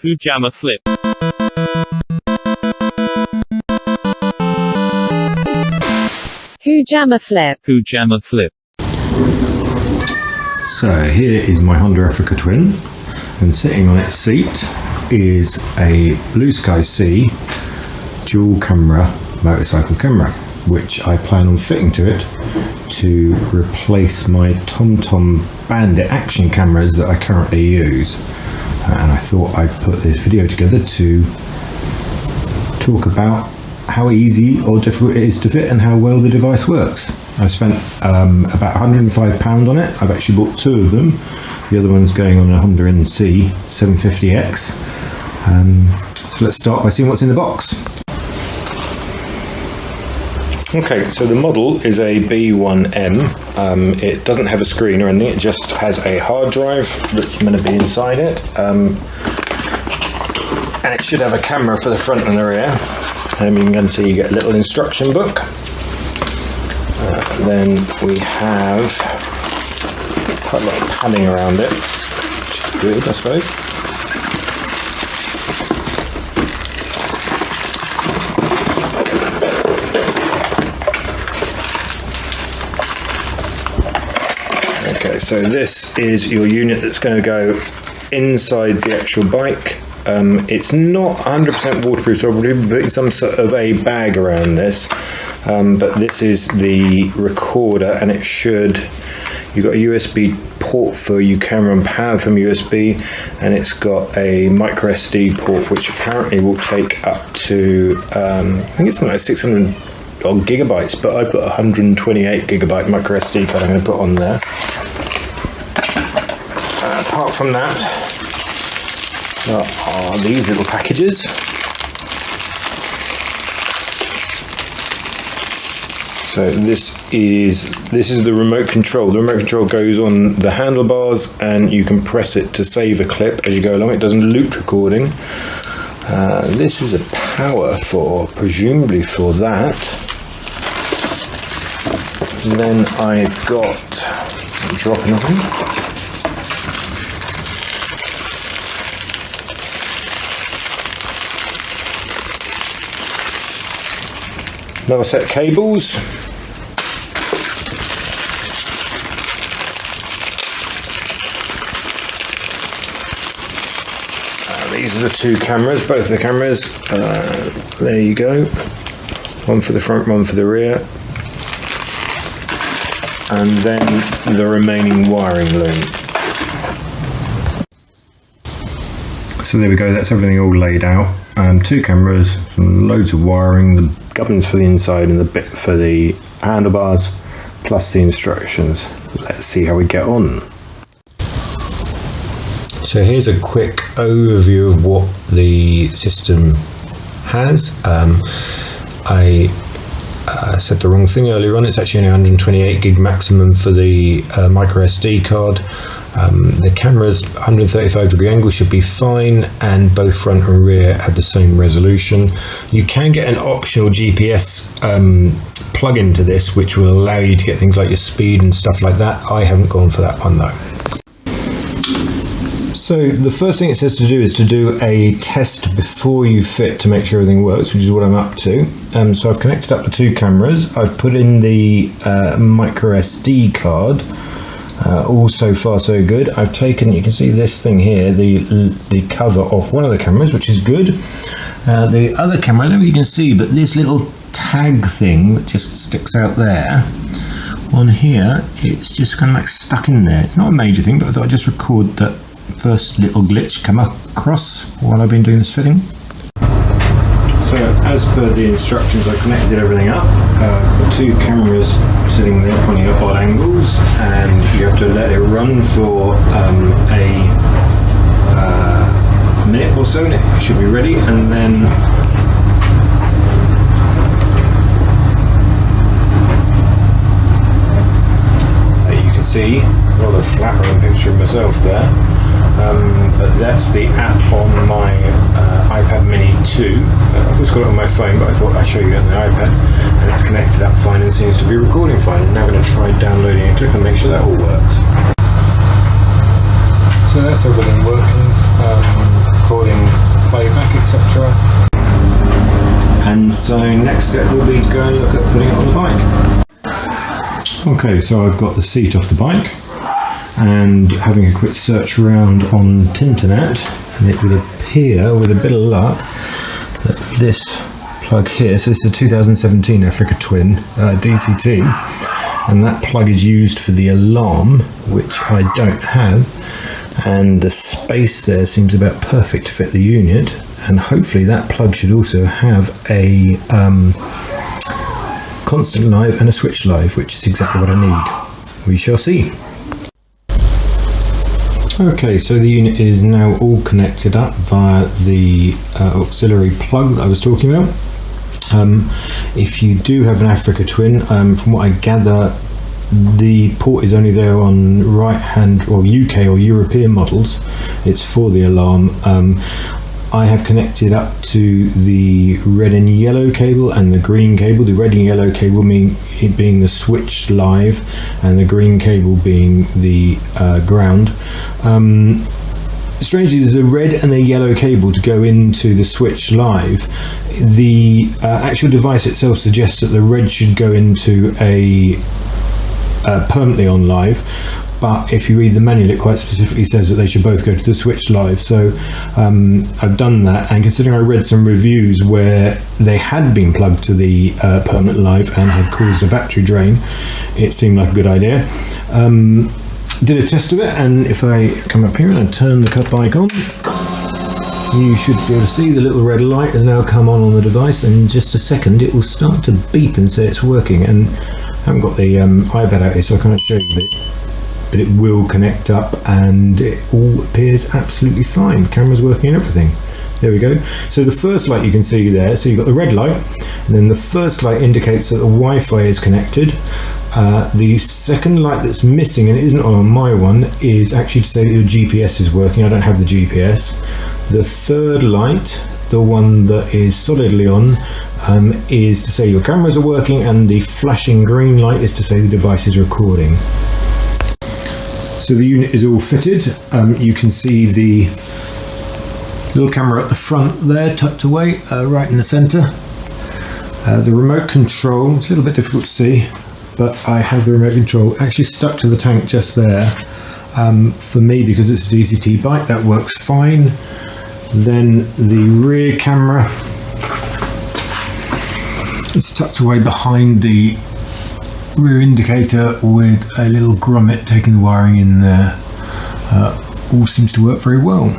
Pajama flip. Pajama flip. Pajama flip. So here is my Honda Aftric Twin, and sitting on its seat is a Blueskysea dual camera motorcycle camera, which I plan on fitting to it to replace my TomTom Bandit action cameras that I currently use. And I thought I'd put this video together to talk about how easy or difficult it is to fit and how well the device works. I spent about £105 on it. I've actually bought two of them. The other one's going on a Honda NC 750X. So let's start by seeing what's in the box. Okay, so the model is a B1M. It doesn't have a screen or anything, it just has a hard drive that's meant to be inside it. And it should have a camera for the front and the rear. You can see you get a little instruction book. Then we have quite a lot of padding around it, which is good, I suppose. Okay, so this is your unit that's going to go inside the actual bike. It's not 100% waterproof, so I'll be putting some sort of a bag around this. But this is the recorder, and it should, you've got a USB port for your camera and power from USB, and it's got a micro SD port which apparently will take up to I think it's something like 600 odd gigabytes, but I've got a 128 gigabyte micro SD card I'm going to put on there. Apart from that, are these little packages. So this is the remote control. The remote control goes on the handlebars, and you can press it to save a clip as you go along. It doesn't loop recording. This is a power for, presumably for that. And then I've got, I'm dropping on. Another set of cables. These are the two cameras, both the cameras. There you go. One for the front, one for the rear. And then the remaining wiring loom. So there we go, that's everything all laid out. Two cameras, some loads of wiring, the gubbins for the inside and the bit for the handlebars, plus the instructions. Let's see how we get on. So here's a quick overview of what the system has. I said the wrong thing earlier on. It's actually only 128 gig maximum for the micro SD card. The camera's 135 degree angle should be fine, and both front and rear have the same resolution. You can get an optional GPS plug into this, which will allow you to get things like your speed and stuff like that. I haven't gone for that one though. So the first thing it says to do is to do a test before you fit to make sure everything works, which is what I'm up to. So I've connected up the two cameras. I've put in the micro SD card. All so far so good. I've taken, you can see this thing here, the cover off one of the cameras, which is good. The other camera, I don't know if you can see, but this little tag thing that just sticks out there, on here, it's just kind of like stuck in there. It's not a major thing, but I thought I'd just record that first little glitch come across while I've been doing this fitting. So as per the instructions, I connected everything up. The two cameras sitting there pointing at odd angles, and you have to let it run for a minute or so, and it should be ready. And then you can see a rather flattering picture of myself there. But that's the app on my iPad Mini 2. I've just got it on my phone, but I thought I'd show you it on the iPad, and it's connected up fine and seems to be recording fine. I'm now going to try downloading a clip and make sure that all works. So that's everything working, recording by your back, etc. And so next step will be to go and look at putting it on the bike. Okay, so I've got the seat off the bike, and having a quick search around on Tinternet, and it would appear, with a bit of luck, that this plug here, so this is a 2017 Aftric Twin DCT, and that plug is used for the alarm, which I don't have, and the space there seems about perfect to fit the unit, and hopefully that plug should also have a constant live and a switch live, which is exactly what I need. We shall see. Okay, so the unit is now all connected up via the auxiliary plug that I was talking about. If you do have an Aftric Twin, from what I gather, the port is only there on right hand or UK or European models. It's for the alarm. I have connected up to the red and yellow cable and the green cable. The red and yellow cable being the switch live, and the green cable being the ground. Strangely, there's a red and a yellow cable to go into the switch live. The actual device itself suggests that the red should go into a permanently on live, but if you read the manual, it quite specifically says that they should both go to the switch live. So I've done that, and considering I read some reviews where they had been plugged to the permanent live and had caused a battery drain, it seemed like a good idea. Did a test of it, and if I come up here and I turn the bike on, you should be able to see the little red light has now come on the device, and in just a second it will start to beep and say it's working. And I haven't got the iPad out here, so I can't show you that, but it will connect up and it all appears absolutely fine. Camera's working and everything. There we go. So the first light you can see there, so you've got the red light, and then the first light indicates that the Wi-Fi is connected. The second light that's missing, and it isn't on my one, is actually to say that your GPS is working. I don't have the GPS. The third light, the one that is solidly on, is to say your cameras are working, and the flashing green light is to say the device is recording. So the unit is all fitted. You can see the little camera at the front there, tucked away, right in the centre. The remote control, it's a little bit difficult to see, but I have the remote control actually stuck to the tank just there. For me, because it's a DCT bike, that works fine. Then the rear camera is tucked away behind the rear indicator with a little grommet taking the wiring in there. All seems to work very well.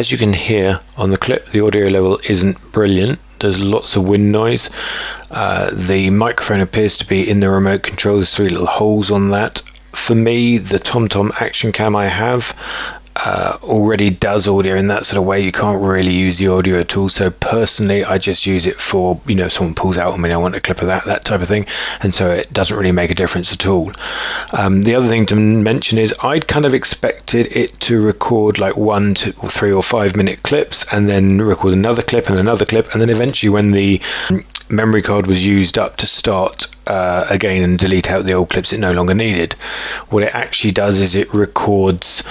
As you can hear on the clip, the audio level isn't brilliant. There's lots of wind noise. The microphone appears to be in the remote control. There's 3 little holes on that. For me, the TomTom action cam I have already does audio in that sort of way. You can't really use the audio at all. So personally, I just use it for, you know, if someone pulls out on me, I want a clip of that type of thing. And so it doesn't really make a difference at all. The other thing to mention is I'd kind of expected it to record like 1, 2, or 3 or 5 minute clips, and then record another clip and another clip, and then eventually when the memory card was used up, to start again and delete out the old clips it no longer needed. What it actually does is it records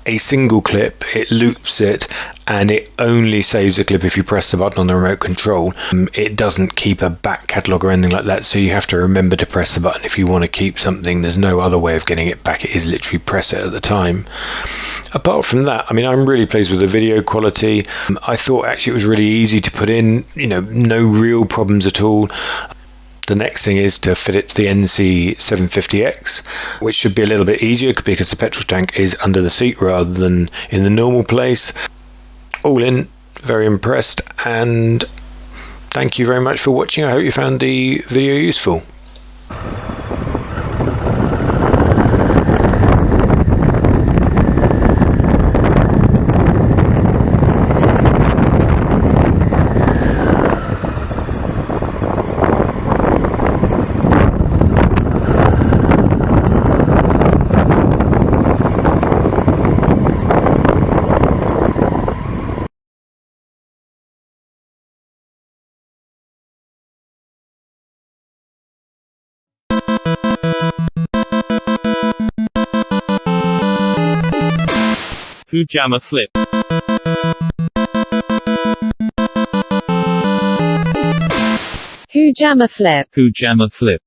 a single clip, it loops it, and it only saves the clip if you press the button on the remote control. It doesn't keep a back catalogue or anything like that, so you have to remember to press the button if you want to keep something. There's no other way of getting it back. It is literally press it at the time. Apart from that, I mean, I'm really pleased with the video quality. I thought actually it was really easy to put in, you know, no real problems at all. The next thing is to fit it to the NC750X, which should be a little bit easier because the petrol tank is under the seat rather than in the normal place. All in, very impressed, and thank you very much for watching. I hope you found the video useful. Pajama flip. Pajama flip. Pajama flip.